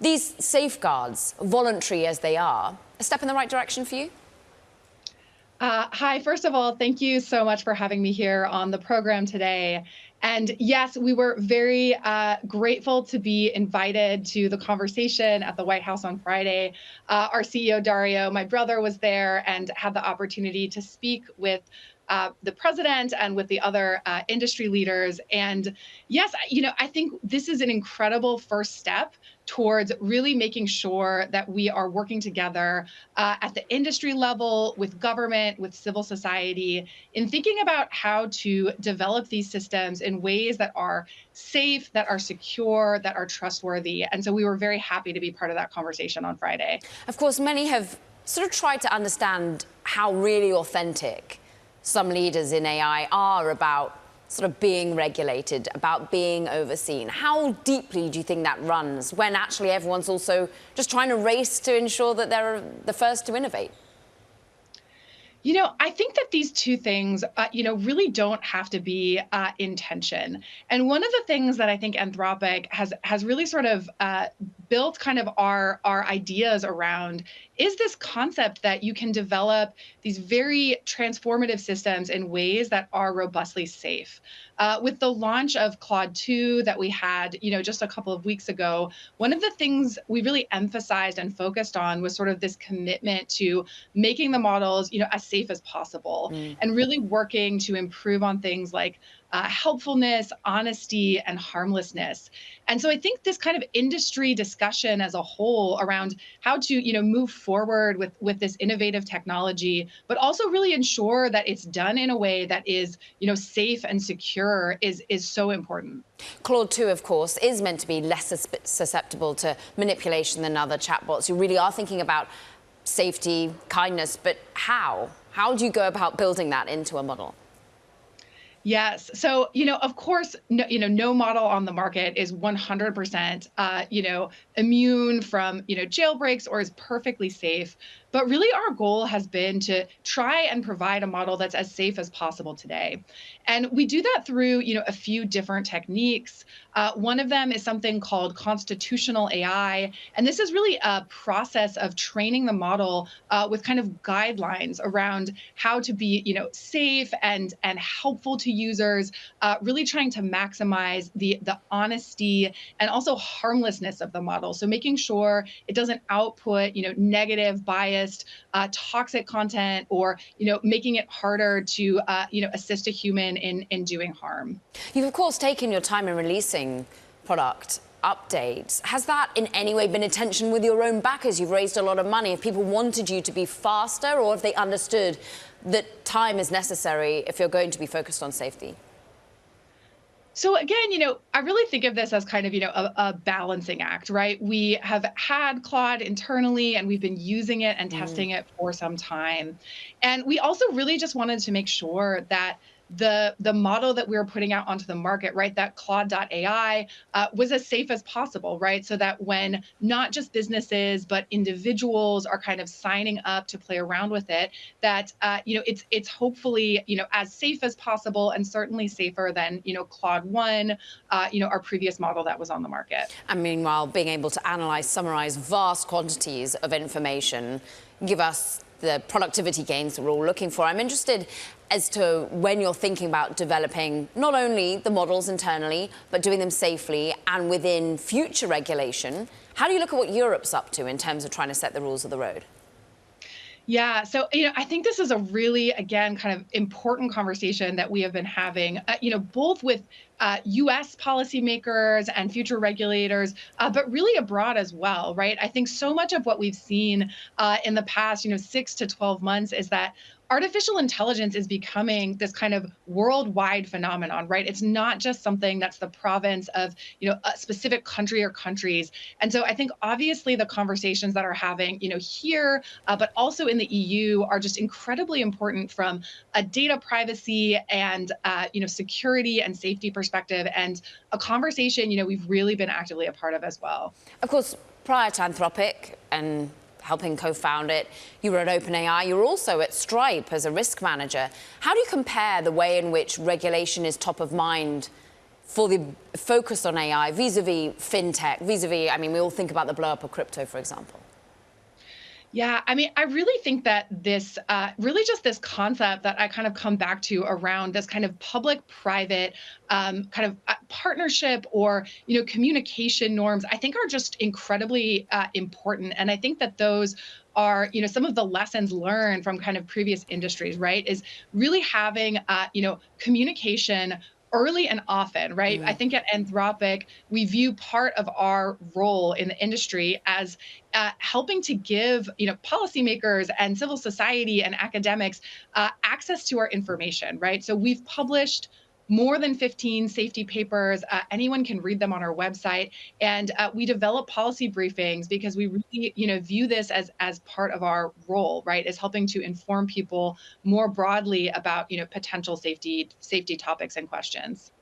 these safeguards, voluntary as they are, a step in the right direction for you? Hi, first of all, thank you so much for having me here on the program today. And yes, we were very grateful to be invited to the conversation at the White House on Friday. Our CEO, Dario, my brother, was there and had the opportunity to speak with the president and with the other industry leaders. And yes, I think this is an incredible first step towards really making sure that we are working together at the industry level, with government, with civil society, in thinking about how to develop these systems in ways that are safe, that are secure, that are trustworthy. And so we were very happy to be part of that conversation on Friday. Of course, many have sort of tried to understand how really authentic some leaders in AI are about sort of being regulated, about being overseen. How deeply do you think that runs when actually everyone's also just trying to race to ensure that they're the first to innovate? I think that these two things, really don't have to be in tension. And one of the things that I think Anthropic has really sort of built kind of our ideas around is this concept that you can develop these very transformative systems in ways that are robustly safe. With the launch of Claude 2 that we had, just a couple of weeks ago, one of the things we really emphasized and focused on was sort of this commitment to making the models, as safe as possible, and really working to improve on things like helpfulness, honesty, and harmlessness. And so I think this kind of industry discussion as a whole around how to, move forward with this innovative technology, but also really ensure that it's done in a way that is, safe and secure is so important. Claude 2, of course, is meant to be less susceptible to manipulation than other chatbots. You really are thinking about safety, kindness, but how? How do you go about building that into a model? Yes. So, of course, no model on the market is 100%, immune from, jailbreaks or is perfectly safe. But really, our goal has been to try and provide a model that's as safe as possible today. And we do that through, a few different techniques. One of them is something called constitutional AI. And this is really a process of training the model with kind of guidelines around how to be, safe and helpful to users, really trying to maximize the honesty and also harmlessness of the model. So making sure it doesn't output, negative, biased, toxic content, or making it harder to assist a human in doing harm. You've of course taken your time in releasing product updates. Has that in any way been in tension with your own backers? You've raised a lot of money. Have people wanted you to be faster, or have they understood that time is necessary if you're going to be focused on safety? So again, I really think of this as kind of, a balancing act, right? We have had Claude internally and we've been using it and testing it for some time. And we also really just wanted to make sure that the model that we were putting out onto the market, right, that Claude.ai, was as safe as possible, right? So that when not just businesses, but individuals are kind of signing up to play around with it, that, it's hopefully, as safe as possible and certainly safer than, Claude 1, our previous model that was on the market. And meanwhile, being able to analyze, summarize vast quantities of information, give us the productivity gains that we're all looking for. I'm interested as to when you're thinking about developing not only the models internally, but doing them safely and within future regulation. How do you look at what Europe's up to in terms of trying to set the rules of the road? Yeah, so I think this is a really, again, kind of important conversation that we have been having, both with U.S. policymakers and future regulators, but really abroad as well, right? I think so much of what we've seen in the past, 6 to 12 months is that artificial intelligence is becoming this kind of worldwide phenomenon, right? It's not just something that's the province of, a specific country or countries. And so I think obviously the conversations that are having, here, but also in the EU are just incredibly important from a data privacy and, security and safety perspective, and a conversation, we've really been actively a part of as well. Of course, prior to Anthropic and helping co-found it, you were at OpenAI. You were also at Stripe as a risk manager. How do you compare the way in which regulation is top of mind for the focus on AI vis-a-vis fintech, vis-a-vis, I mean, we all think about the blow up of crypto, for example. Yeah, I mean, I really think that this really just this concept that I kind of come back to around this kind of public-private kind of partnership or communication norms, I think are just incredibly important, and I think that those are some of the lessons learned from kind of previous industries, right? Is really having communication early and often, right? I think at Anthropic, we view part of our role in the industry as helping to give policymakers and civil society and academics access to our information, right? So we've published more than 15 safety papers. Anyone can read them on our website, and we develop policy briefings because we really, view this as part of our role, right? Is helping to inform people more broadly about, potential safety topics and questions.